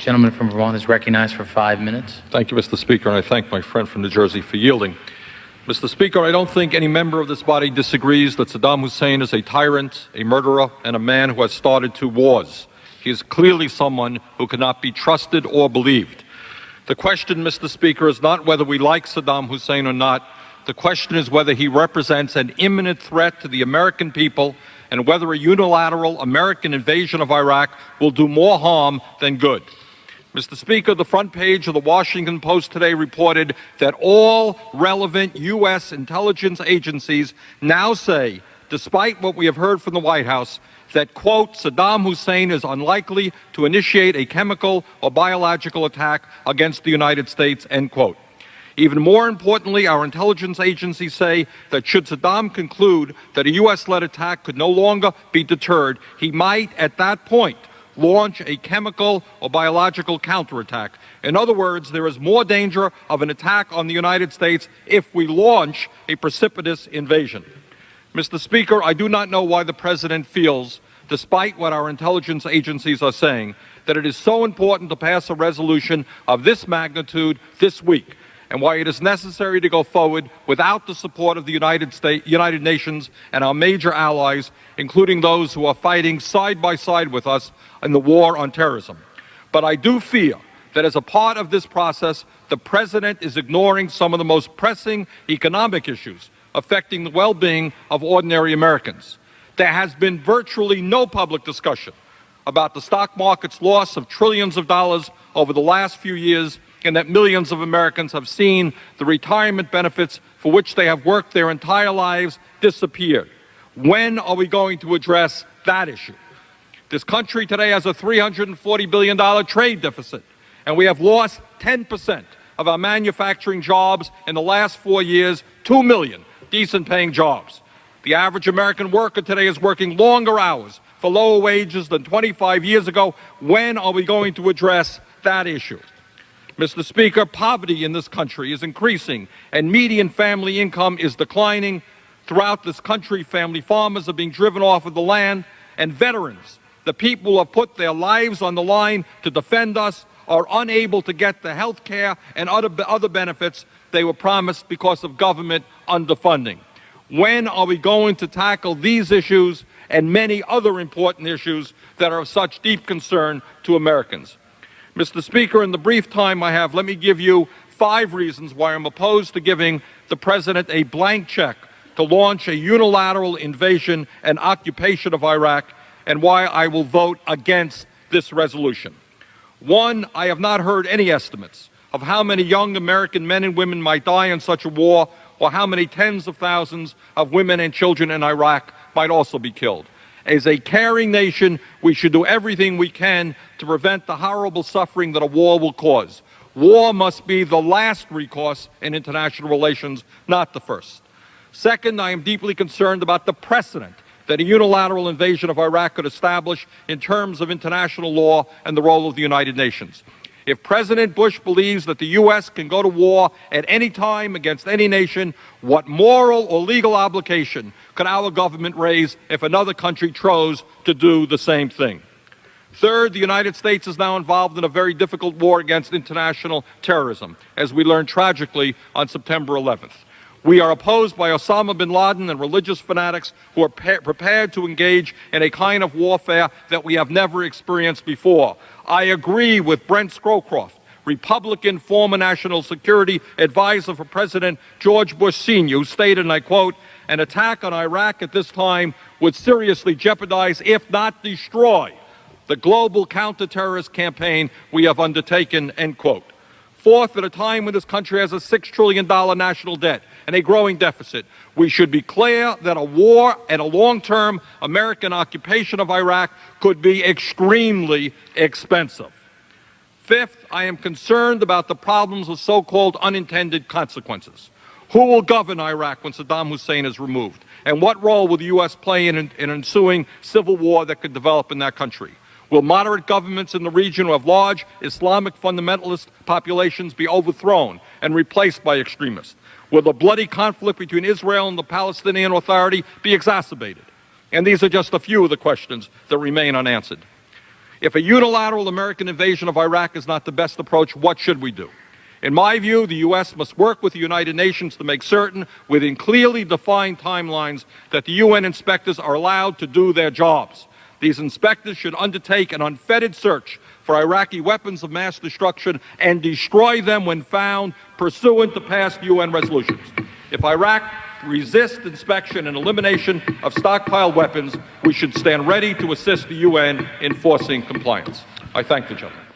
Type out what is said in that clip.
Gentleman from Vermont is recognized for 5 minutes. Thank you, Mr. Speaker, and I thank my friend from New Jersey for yielding. Mr. Speaker, I don't think any member of this body disagrees that Saddam Hussein is a tyrant, a murderer, and a man who has started 2 wars. He is clearly someone who cannot be trusted or believed. The question, Mr. Speaker, is not whether we like Saddam Hussein or not. The question is whether he represents an imminent threat to the American people and whether a unilateral American invasion of Iraq will do more harm than good. Mr. Speaker, the front page of the Washington Post today reported that all relevant U.S. intelligence agencies now say, despite what we have heard from the White House, that, quote, Saddam Hussein is unlikely to initiate a chemical or biological attack against the United States, end quote. Even more importantly, our intelligence agencies say that should Saddam conclude that a U.S.-led attack could no longer be deterred, he might, at that point, launch a chemical or biological counterattack. In other words, there is more danger of an attack on the United States if we launch a precipitous invasion. Mr. Speaker, I do not know why the President feels, despite what our intelligence agencies are saying, that it is so important to pass a resolution of this magnitude this week, and why it is necessary to go forward without the support of the United Nations and our major allies, including those who are fighting side by side with us in the war on terrorism. But I do fear that as a part of this process, the President is ignoring some of the most pressing economic issues affecting the well-being of ordinary Americans. There has been virtually no public discussion about the stock market's loss of trillions of dollars over the last few years, and that millions of Americans have seen the retirement benefits for which they have worked their entire lives disappear. When are we going to address that issue? This country today has a $340 billion trade deficit, and we have lost 10% of our manufacturing jobs in the last 4 years, 2 million decent-paying jobs. The average American worker today is working longer hours for lower wages than 25 years ago. When are we going to address that issue? Mr. Speaker, poverty in this country is increasing, and median family income is declining. Throughout this country, family farmers are being driven off of the land, and veterans, the people who have put their lives on the line to defend us, are unable to get the health care and other benefits they were promised because of government underfunding. When are we going to tackle these issues and many other important issues that are of such deep concern to Americans? Mr. Speaker, in the brief time I have, let me give you 5 reasons why I'm opposed to giving the President a blank check to launch a unilateral invasion and occupation of Iraq, and why I will vote against this resolution. 1, I have not heard any estimates of how many young American men and women might die in such a war, or how many tens of thousands of women and children in Iraq might also be killed. As a caring nation, we should do everything we can to prevent the horrible suffering that a war will cause. War must be the last recourse in international relations, not the first. Second, I am deeply concerned about the precedent that a unilateral invasion of Iraq could establish in terms of international law and the role of the United Nations. If President Bush believes that the U.S. can go to war at any time against any nation, what moral or legal obligation could our government raise if another country chose to do the same thing? Third, the United States is now involved in a very difficult war against international terrorism, as we learned tragically on September 11th. We are opposed by Osama bin Laden and religious fanatics who are prepared to engage in a kind of warfare that we have never experienced before. I agree with Brent Scowcroft, Republican former National Security Advisor for President George Bush Sr., who stated, and I quote, "An attack on Iraq at this time would seriously jeopardize, if not destroy, the global counterterrorist campaign we have undertaken," end quote. Fourth, at a time when this country has a $6 trillion national debt and a growing deficit, we should be clear that a war and a long-term American occupation of Iraq could be extremely expensive. Fifth, I am concerned about the problems of so-called unintended consequences. Who will govern Iraq when Saddam Hussein is removed? And what role will the U.S. play in an ensuing civil war that could develop in that country? Will moderate governments in the region who have large Islamic fundamentalist populations be overthrown and replaced by extremists? Will the bloody conflict between Israel and the Palestinian Authority be exacerbated? And these are just a few of the questions that remain unanswered. If a unilateral American invasion of Iraq is not the best approach, what should we do? In my view, the U.S. must work with the United Nations to make certain, within clearly defined timelines, that the UN inspectors are allowed to do their jobs. These inspectors should undertake an unfettered search for Iraqi weapons of mass destruction and destroy them when found, pursuant to past UN resolutions. If Iraq resists inspection and elimination of stockpiled weapons, we should stand ready to assist the UN in enforcing compliance. I thank the gentleman.